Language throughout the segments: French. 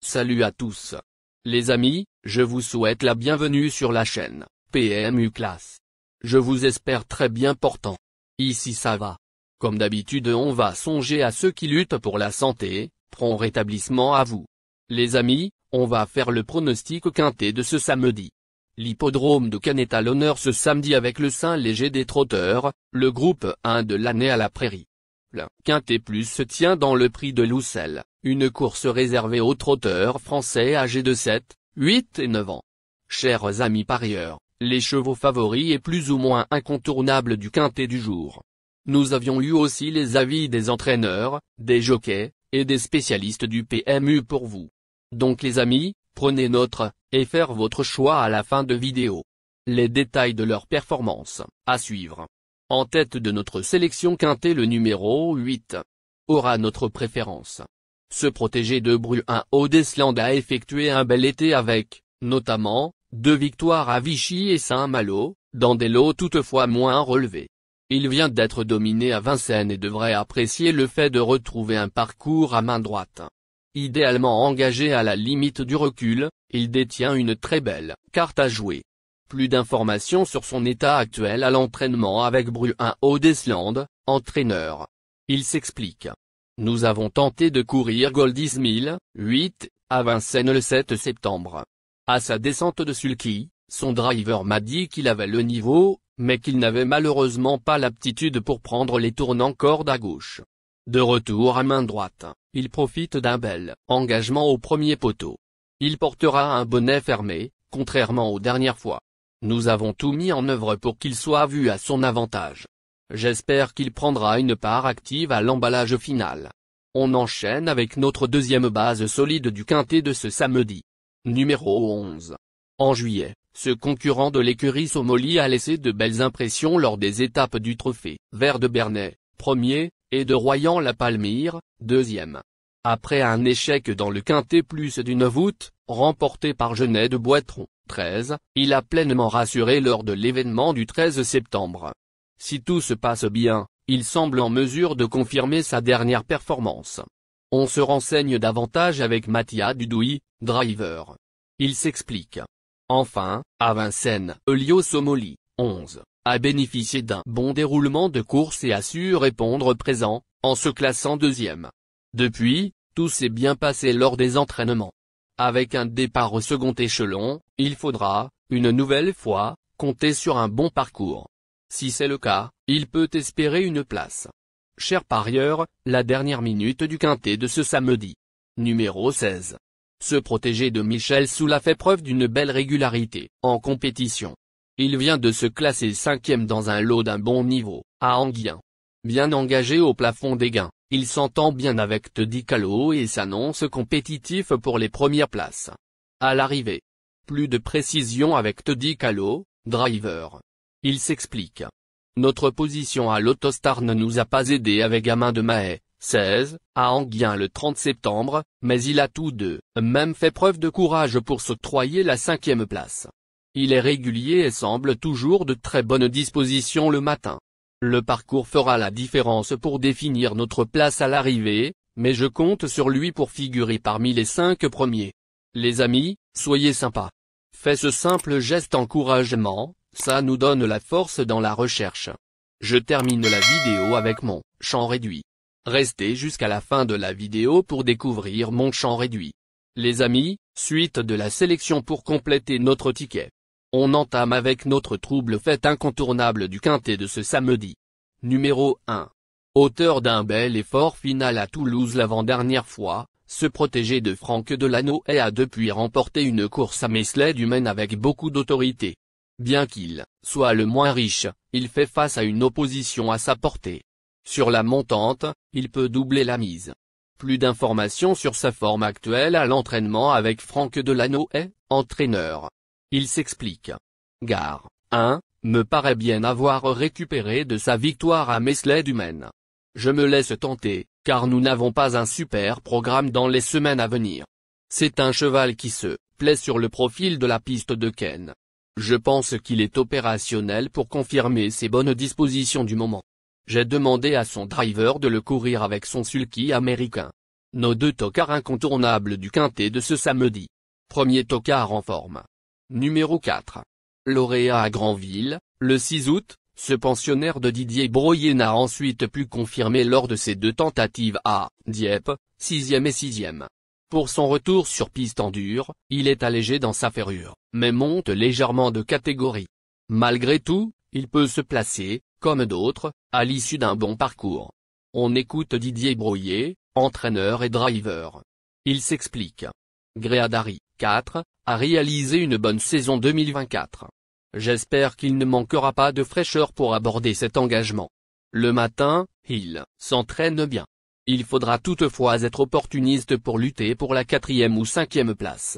Salut à tous. Les amis, je vous souhaite la bienvenue sur la chaîne PMU Classe. Je vous espère très bien portant. Ici ça va. Comme d'habitude on va songer à ceux qui luttent pour la santé, prompt rétablissement à vous. Les amis, on va faire le pronostic quintet de ce samedi. L'hippodrome de Cannes est à l'honneur ce samedi avec le Saint Léger des Trotteurs, le groupe 1 de l'année à la Prairie. Le Quintet Plus se tient dans le prix de Loussel, une course réservée aux trotteurs français âgés de 7, 8 et 9 ans. Chers amis parieurs, les chevaux favoris et plus ou moins incontournables du Quintet du jour. Nous avions eu aussi les avis des entraîneurs, des jockeys, et des spécialistes du PMU pour vous. Donc les amis, prenez note, et faire votre choix à la fin de vidéo. Les détails de leur performance, à suivre. En tête de notre sélection quintet le numéro 8. Aura notre préférence. Ce protégé de Bruin Odesland a effectué un bel été avec, notamment, 2 victoires à Vichy et Saint-Malo, dans des lots toutefois moins relevés. Il vient d'être dominé à Vincennes et devrait apprécier le fait de retrouver un parcours à main droite. Idéalement engagé à la limite du recul, il détient une très belle carte à jouer. Plus d'informations sur son état actuel à l'entraînement avec Bruin Odesland, entraîneur. Il s'explique. Nous avons tenté de courir Goldies 1000, 8, à Vincennes le 7 septembre. À sa descente de sulky, son driver m'a dit qu'il avait le niveau, mais qu'il n'avait malheureusement pas l'aptitude pour prendre les tournants corde à gauche. De retour à main droite, il profite d'un bel engagement au premier poteau. Il portera un bonnet fermé, contrairement aux dernières fois. Nous avons tout mis en œuvre pour qu'il soit vu à son avantage. J'espère qu'il prendra une part active à l'emballage final. On enchaîne avec notre deuxième base solide du quintet de ce samedi. Numéro 11. En juillet, ce concurrent de l'écurie Somoli a laissé de belles impressions lors des étapes du Trophée Vert de Bernay, premier, et de Royan-la-Palmyre, deuxième. Après un échec dans le quintet plus du 9 août, remporté par Genet de Boitron, 13, il a pleinement rassuré lors de l'événement du 13 septembre. Si tout se passe bien, il semble en mesure de confirmer sa dernière performance. On se renseigne davantage avec Mathia Dudouis, driver. Il s'explique. Enfin, à Vincennes, Elio Somoli, 11, a bénéficié d'un bon déroulement de course et a su répondre présent, en se classant deuxième. Depuis, tout s'est bien passé lors des entraînements. Avec un départ au second échelon, il faudra, une nouvelle fois, compter sur un bon parcours. Si c'est le cas, il peut espérer une place. Chers parieurs, la dernière minute du quintet de ce samedi. Numéro 16. Ce protégé de Michel Soula fait preuve d'une belle régularité en compétition. Il vient de se classer 5e dans un lot d'un bon niveau, à Anguien. Bien engagé au plafond des gains, il s'entend bien avec Teddy Callot et s'annonce compétitif pour les premières places. À l'arrivée. Plus de précision avec Teddy Callot, driver. Il s'explique. Notre position à l'Autostar ne nous a pas aidé avec Gamin de Mahé, 16, à Anguien le 30 septembre, mais il a tous deux même fait preuve de courage pour s'octroyer la 5e place. Il est régulier et semble toujours de très bonne disposition le matin. Le parcours fera la différence pour définir notre place à l'arrivée, mais je compte sur lui pour figurer parmi les 5 premiers. Les amis, soyez sympas. Faites ce simple geste encouragement, ça nous donne la force dans la recherche. Je termine la vidéo avec mon champ réduit. Restez jusqu'à la fin de la vidéo pour découvrir mon champ réduit. Les amis, suite de la sélection pour compléter notre ticket. On entame avec notre trouble fête incontournable du quintet de ce samedi. Numéro 1. Auteur d'un bel effort final à Toulouse l'avant-dernière fois, ce protégé de Franck Delanoë a depuis remporté une course à Meslay-du-Maine avec beaucoup d'autorité. Bien qu'il soit le moins riche, il fait face à une opposition à sa portée. Sur la montante, il peut doubler la mise. Plus d'informations sur sa forme actuelle à l'entraînement avec Franck Delanoë, entraîneur. Il s'explique. Gare 1, me paraît bien avoir récupéré de sa victoire à Meslay-du-Maine. Je me laisse tenter, car nous n'avons pas un super programme dans les semaines à venir. C'est un cheval qui se plaît sur le profil de la piste de Cannes. Je pense qu'il est opérationnel pour confirmer ses bonnes dispositions du moment. J'ai demandé à son driver de le courir avec son sulky américain. Nos deux tocards incontournables du quintet de ce samedi. Premier tocard en forme. Numéro 4. Lauréat à Granville, le 6 août, ce pensionnaire de Didier Broyer n'a ensuite pu confirmer lors de ses deux tentatives à Dieppe, 6e et 6e. Pour son retour sur piste en dur, il est allégé dans sa ferrure, mais monte légèrement de catégorie. Malgré tout, il peut se placer, comme d'autres, à l'issue d'un bon parcours. On écoute Didier Broyer, entraîneur et driver. Il s'explique. Gréadari, 4, a réalisé une bonne saison 2024. J'espère qu'il ne manquera pas de fraîcheur pour aborder cet engagement. Le matin, il s'entraîne bien. Il faudra toutefois être opportuniste pour lutter pour la 4e ou 5e place.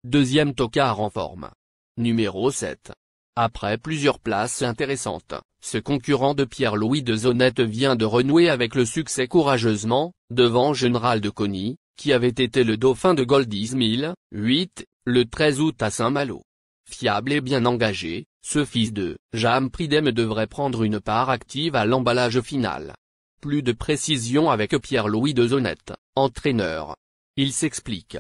Deuxième tocard en forme. Numéro 7. Après plusieurs places intéressantes, ce concurrent de Pierre-Louis de Zonette vient de renouer avec le succès courageusement, devant Général de Cogny, qui avait été le dauphin de Goldies 1008, le 13 août à Saint-Malo. Fiable et bien engagé, ce fils de Jam Pridem devrait prendre une part active à l'emballage final. Plus de précision avec Pierre-Louis de Zonette, entraîneur. Il s'explique.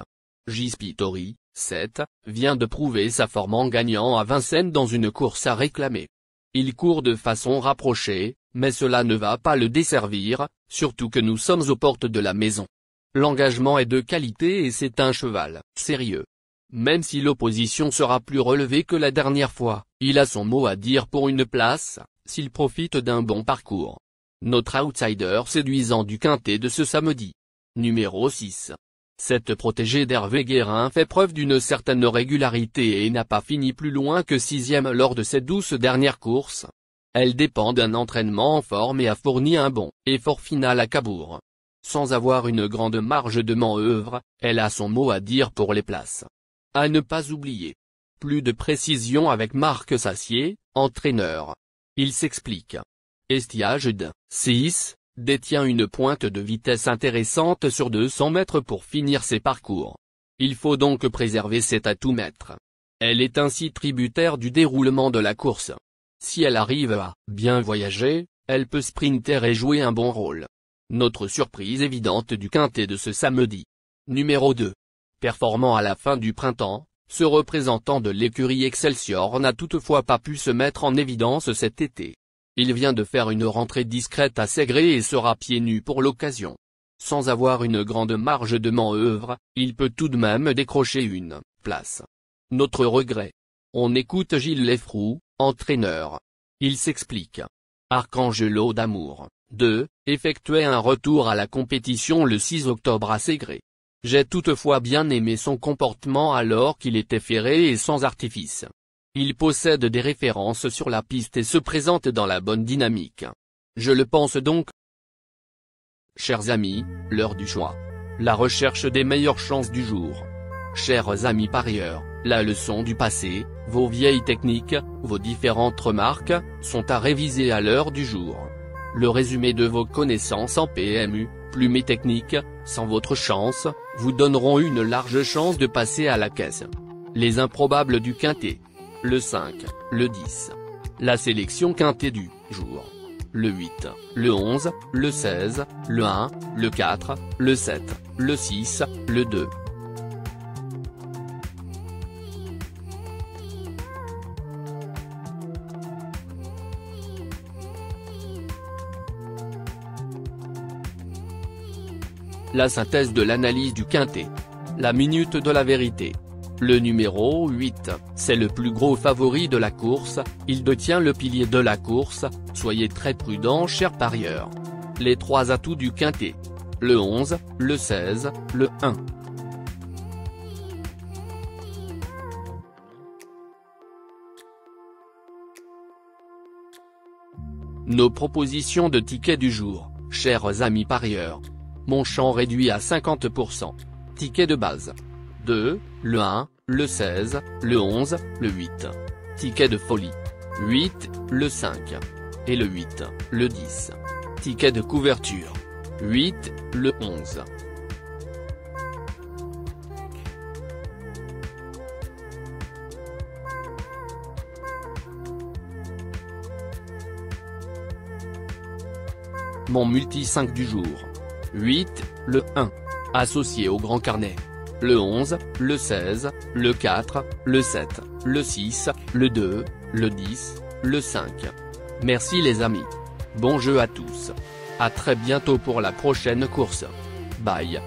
J. Spitori, 7, vient de prouver sa forme en gagnant à Vincennes dans une course à réclamer. Il court de façon rapprochée, mais cela ne va pas le desservir, surtout que nous sommes aux portes de la maison. L'engagement est de qualité et c'est un cheval sérieux. Même si l'opposition sera plus relevée que la dernière fois, il a son mot à dire pour une place, s'il profite d'un bon parcours. Notre outsider séduisant du quintet de ce samedi. Numéro 6. Cette protégée d'Hervé Guérin fait preuve d'une certaine régularité et n'a pas fini plus loin que 6e lors de ses 12 dernières courses. Elle dépend d'un entraînement en forme et a fourni un bon effort final à Cabourg. Sans avoir une grande marge de manœuvre, elle a son mot à dire pour les places. À ne pas oublier. Plus de précision avec Marc Sassier, entraîneur. Il s'explique. Estiaged, 6, détient une pointe de vitesse intéressante sur 200 mètres pour finir ses parcours. Il faut donc préserver cet atout-mètre. Elle est ainsi tributaire du déroulement de la course. Si elle arrive à bien voyager, elle peut sprinter et jouer un bon rôle. Notre surprise évidente du quintet de ce samedi. Numéro 2. Performant à la fin du printemps, ce représentant de l'écurie Excelsior n'a toutefois pas pu se mettre en évidence cet été. Il vient de faire une rentrée discrète à Ségré et sera pieds nus pour l'occasion. Sans avoir une grande marge de manœuvre, il peut tout de même décrocher une place. Notre regret. On écoute Gilles Leffroux, entraîneur. Il s'explique. Arcangelo d'Amour, 2, effectuait un retour à la compétition le 6 octobre à Ségré. J'ai toutefois bien aimé son comportement alors qu'il était ferré et sans artifice. Il possède des références sur la piste et se présente dans la bonne dynamique. Je le pense donc. Chers amis, l'heure du choix. La recherche des meilleures chances du jour. Chers amis parieurs, la leçon du passé, vos vieilles techniques, vos différentes remarques, sont à réviser à l'heure du jour. Le résumé de vos connaissances en PMU, plumes et techniques, sans votre chance, vous donneront une large chance de passer à la caisse. Les improbables du quintet. Le 5, le 10. La sélection quintet du jour. Le 8, le 11, le 16, le 1, le 4, le 7, le 6, le 2. La synthèse de l'analyse du quintet. La minute de la vérité. Le numéro 8, c'est le plus gros favori de la course, il détient le pilier de la course, soyez très prudents chers parieurs. Les 3 atouts du quintet. Le 11, le 16, le 1. Nos propositions de tickets du jour, chers amis parieurs. Mon champ réduit à 50%. Ticket de base. 2, le 1, le 16, le 11, le 8. Ticket de folie. 8, le 5. Et le 8, le 10. Ticket de couverture. 8, le 11. Mon multi 5 du jour. 8, le 1. associés au grand carnet. Le 11, le 16, le 4, le 7, le 6, le 2, le 10, le 5. Merci les amis. Bon jeu à tous. À très bientôt pour la prochaine course. Bye.